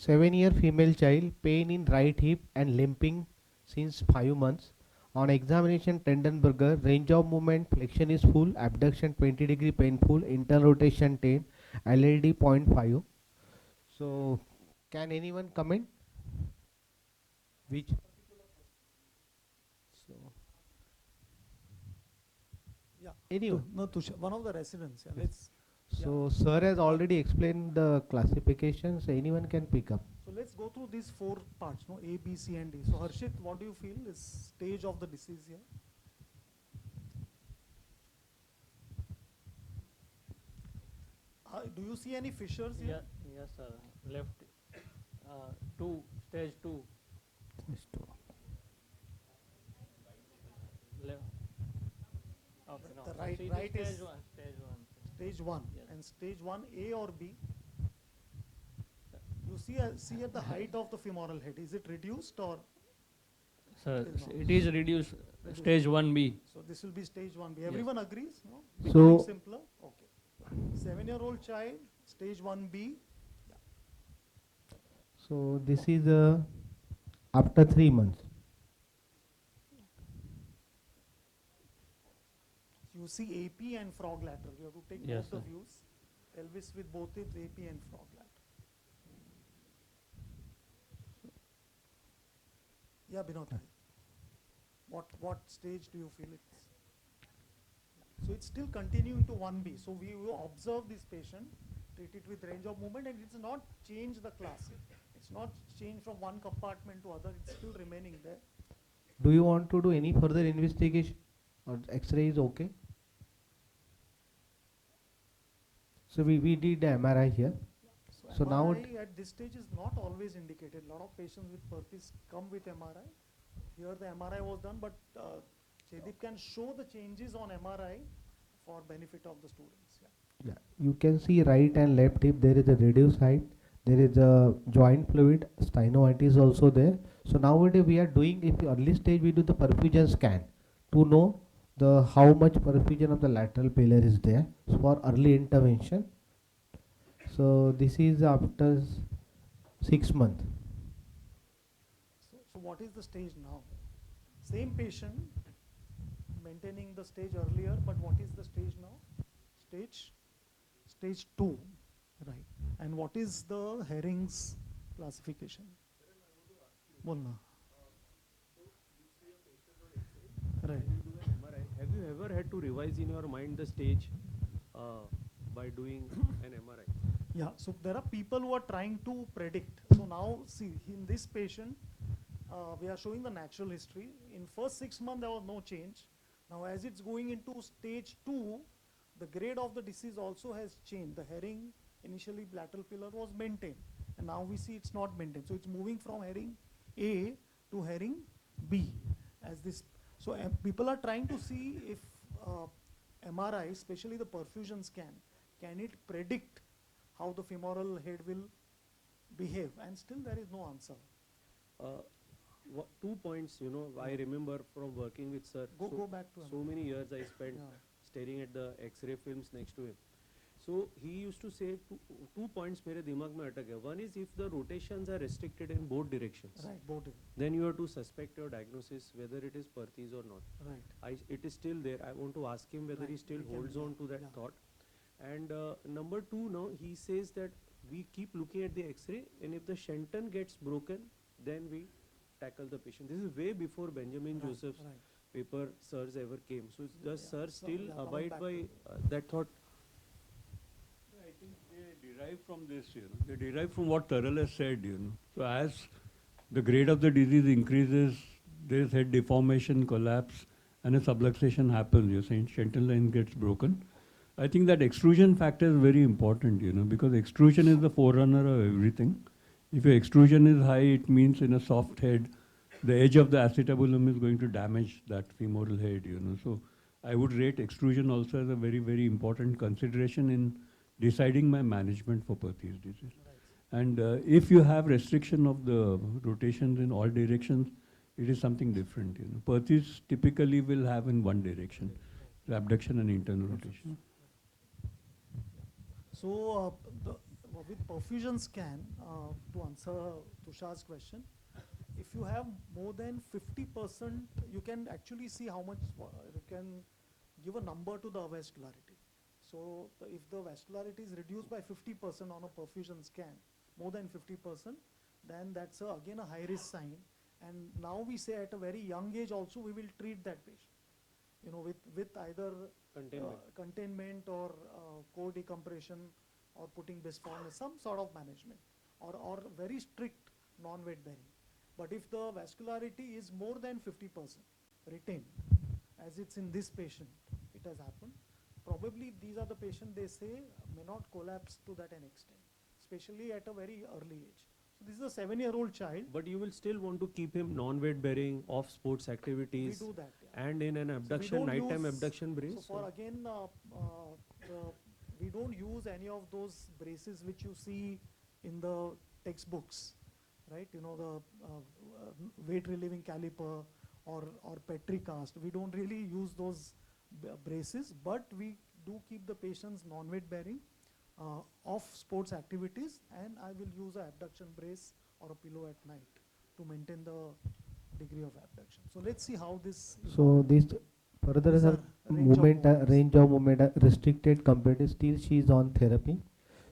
7-year female child, pain in right hip and limping since 5 months. On examination, Tendenberger, range of movement, flexion is full, abduction 20-degree painful, internal rotation 10, LLD 0.5. So, can anyone comment? Which? So, Yeah. anyone? No, Tushar, one of the residents. Yeah, let's. So, sir has already explained the classification, so anyone can pick up. So let's go through these 4 parts, no, A, B, C, and D. So Harshit, what do you feel is stage of the disease here? Do you see any fissures here? Yes, sir. Left, 2, stage 2. Left. Okay, no. The right stage is one. Stage 1. Yes. And stage 1, A or B? You see at the height of the femoral head, is it reduced or? Sir, it it is reduced, stage 1B. So this will be stage 1B. Everyone agrees? No? So- Becoming simpler? Okay. 7-year-old child, stage 1B. So, this is after 3 months. You see AP and frog lateral. You have to take Yes, both the sir. views. Pelvis with both its AP and frog lateral. Yeah, Binod. What stage do you feel it's? So it's still continuing to 1B. So we will observe this patient, treat it with range of movement, and it's not changed the class. It's not changed from one compartment to other. It's still remaining there. Do you want to do any further investigation or X-ray is okay? So we did the MRI here. So now MRI at this stage is not always indicated. A lot of patients with Perthes come with MRI. Here the MRI was done, but Jaideep can show the changes on MRI for benefit of the students. Yeah. Yeah, you can see right and left hip there is a reduced height, there is a joint fluid, stenoitis also there. So nowadays we are doing, if early stage we do the perfusion scan to know the how much perfusion of the lateral pillar is there for early intervention. So this is after 6 months. So what is the stage now? Same patient, maintaining the stage earlier, but what is the stage now? Stage 2, right. And what is the Herring's classification? Bolna. Right. Have you ever had to revise in your mind the stage by doing an MRI? Yeah, so there are people who are trying to predict. So now see, in this patient, we are showing the natural history. In first 6 months, there was no change. Now as it's going into stage 2, the grade of the disease also has changed. The Herring, initially lateral pillar was maintained. And now we see it's not maintained. So it's moving from Herring A to Herring B. As this, so people are trying to see if MRI, especially the perfusion scan, can it predict how the femoral head will behave? And still there is no answer. 2 points, I remember from working with sir. Go back to so many years I spent staring at the X-ray films next to him. So he used to say two points मेरे दिमाग में अटक गया. One is if the rotations are restricted in both directions. Right, both. Then you have to suspect your diagnosis whether it is Perthes or not. Right. It is still there. I want to ask him whether he still holds on to that thought. And number 2, now he says that we keep looking at the X-ray, and if the shenton gets broken, then we tackle the patient. This is way before Benjamin Joseph's paper sirs ever came. So does sir still abide by that thought? I think they derive from this, They derive from what Taral has said, So as the grade of the disease increases, there is head deformation, collapse, and a subluxation happens. You're saying shenton line gets broken. I think that extrusion factor is very important, because extrusion is the forerunner of everything. If your extrusion is high, it means in a soft head, the edge of the acetabulum is going to damage that femoral head, So I would rate extrusion also as a very, very important consideration in deciding my management for Perthes disease. Right. And if you have restriction of the rotations in all directions, it is something different, Perthes typically will have in one direction, abduction and internal rotation. So with perfusion scan, to answer Tushar's question, if you have more than 50%, you can actually see how much, you can give a number to the avascularity. So if the vascularity is reduced by 50% on a perfusion scan, more than 50%, then that's again a high risk sign. And now we say at a very young age also we will treat that patient, you know, with either containment or co-decompression or putting bisphenol, some sort of management, or very strict non-weight bearing. But if the vascularity is more than 50% retained, as it's in this patient, it has happened, probably these are the patients they say may not collapse to that an extent, especially at a very early age. So this is a 7-year-old child. But you will still want to keep him non-weight bearing, off sports activities. We do that, yeah. And in an abduction, nighttime abduction brace. So for again, we don't use any of those braces which you see in the textbooks, right? You know, the weight relieving caliper or Petri cast. We don't really use those braces, but we do keep the patients non-weight bearing, off sports activities, and I will use an abduction brace or a pillow at night to maintain the degree of abduction. So let's see how this. So this further is a range of movement restricted compared to still she is on therapy.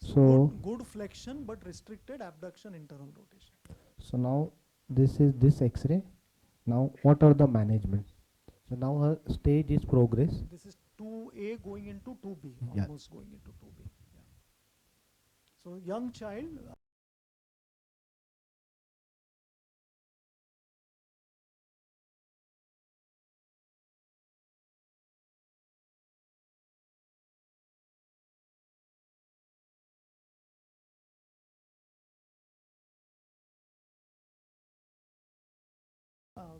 So good flexion but restricted abduction internal rotation. So now this is this X-ray. Now what are the management? So now her stage is progress. This is 2A going into 2B, yeah. Almost going into 2B. Yeah. So young child.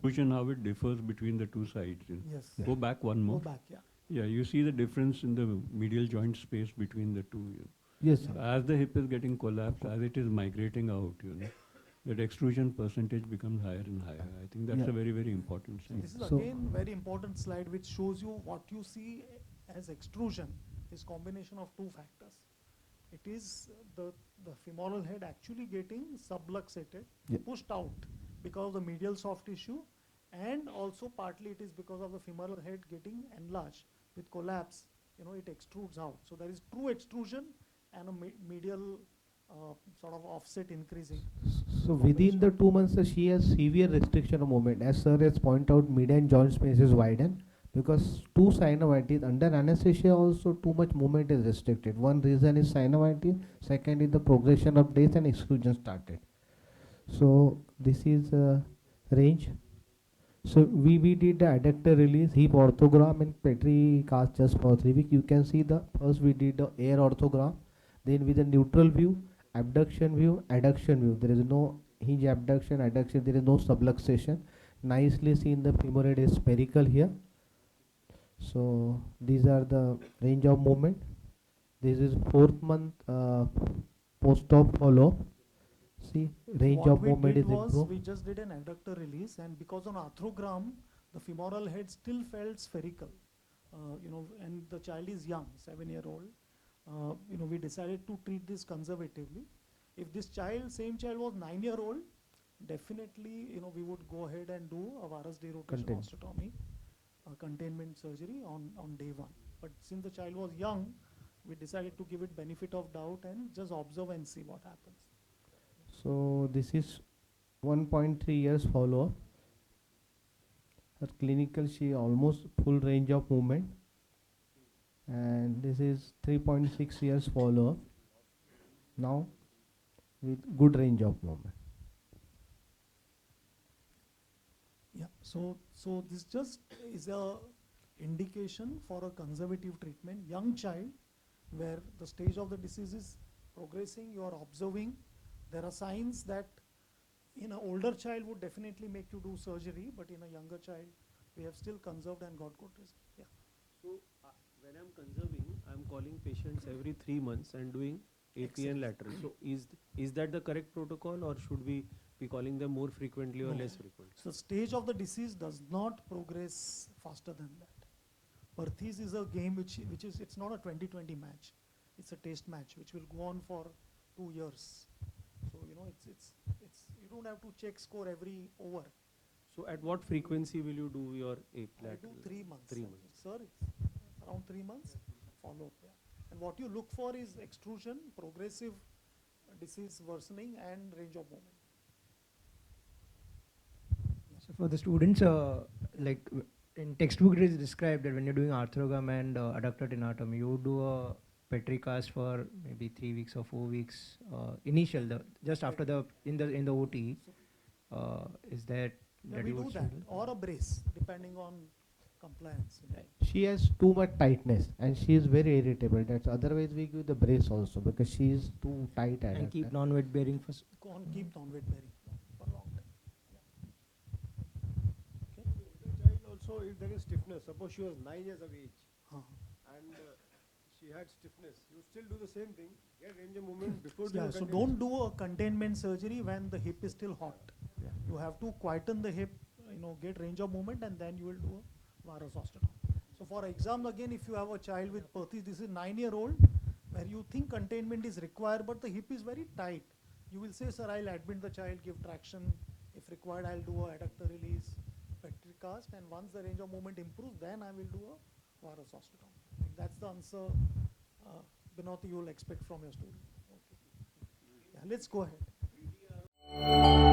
Vision how it differs between the two sides. You know. Yes. Yeah. Go back one more. Go back, yeah. Yeah, you see the difference in the medial joint space between the two. You know. Yes, sir. As the hip is getting collapsed, as it is migrating out, you know, that extrusion percentage becomes higher and higher. I think that's a very, very important sign. This is again very important slide which shows you what you see as extrusion is combination of two factors. It is the femoral head actually getting subluxated, pushed out because of the medial soft tissue, and also partly it is because of the femoral head getting enlarged with collapse. You know, it extrudes out. So there is true extrusion and a medial sort of offset increasing. So within the 2 months, she has severe restriction of movement. As sir has pointed out, median joint space is widened because two synovitis under anesthesia also too much movement is restricted. One reason is synovitis, second is the progression of days and exclusion started. So this is range. So we did the adductor release, hip orthogram and Petri cast just for 3 weeks. You can see the first we did the air orthogram, then with the neutral view, abduction view, adduction view. There is no hinge abduction, adduction, there is no subluxation. Nicely seen the femoral is spherical here. So these are the range of movement. This is 4th month post-op follow-up. See, range of movement is improved. We just did an adductor release, and because on arthrogram, the femoral head still felt spherical. You know, and the child is young, 7-year-old. You know, we decided to treat this conservatively. If this child, same child was 9-year-old, definitely, you know, we would go ahead and do a varus derotation osteotomy, containment surgery on day 1. But since the child was young, we decided to give it benefit of doubt and just observe and see what happens. So this is 1.3 years follow-up. Her clinical, she almost full range of movement. And this is 3.6 years follow-up. Now with good range of movement. Yeah, so this just is a indication for a conservative treatment. Young child, where the stage of the disease is progressing, you are observing. There are signs that in an older child would definitely make you do surgery, but in a younger child, we have still conserved and got good result. Yeah. So when I'm conserving, I'm calling patients every 3 months and doing AP and lateral. So is that the correct protocol, or should we be calling them more frequently or less frequently? So stage of the disease does not progress faster than that. Perthes is a game which is, it's not a 2020 match. It's a test match which will go on for 2 years. So, you know, you don't have to check score every over. So at what frequency will you do your I lateral? do 3 months. 3 I think. months. Sir, it's around 3 months follow up. Yeah. And what you look for is extrusion, progressive disease worsening, and range of movement. So for the students, like in textbook it is described that when you're doing arthrogram and adductor anatomy, you do a petri cast for maybe 3 weeks or 4 weeks initial, just after in the OT. Is that Yeah, that we you do would that, suggest? or a brace, depending on compliance. You know. She has too much tightness and she is very irritable. That's otherwise we give the brace also because she is too tight. And keep non-weight bearing for Keep non-weight bearing for long time. The child also, if there is stiffness, suppose she was 9 years of age and she had stiffness, you still do the same thing, get range of movement before doing Yeah, a so containment. don't do a containment surgery when the hip is still hot. Yeah. You have to quieten the hip, you know, get range of movement, and then you will do a varus osteotomy. So for example, again, if you have a child with Perthes, this is 9-year-old, where you think containment is required, but the hip is very tight. You will say, sir, I'll admit the child, give traction. If required, I'll do a adductor release, petri cast, and once the range of movement improves, then I will do a varus osteotomy. I think that's the answer, Binotti, you will expect from your student. Okay. Yeah, let's go ahead.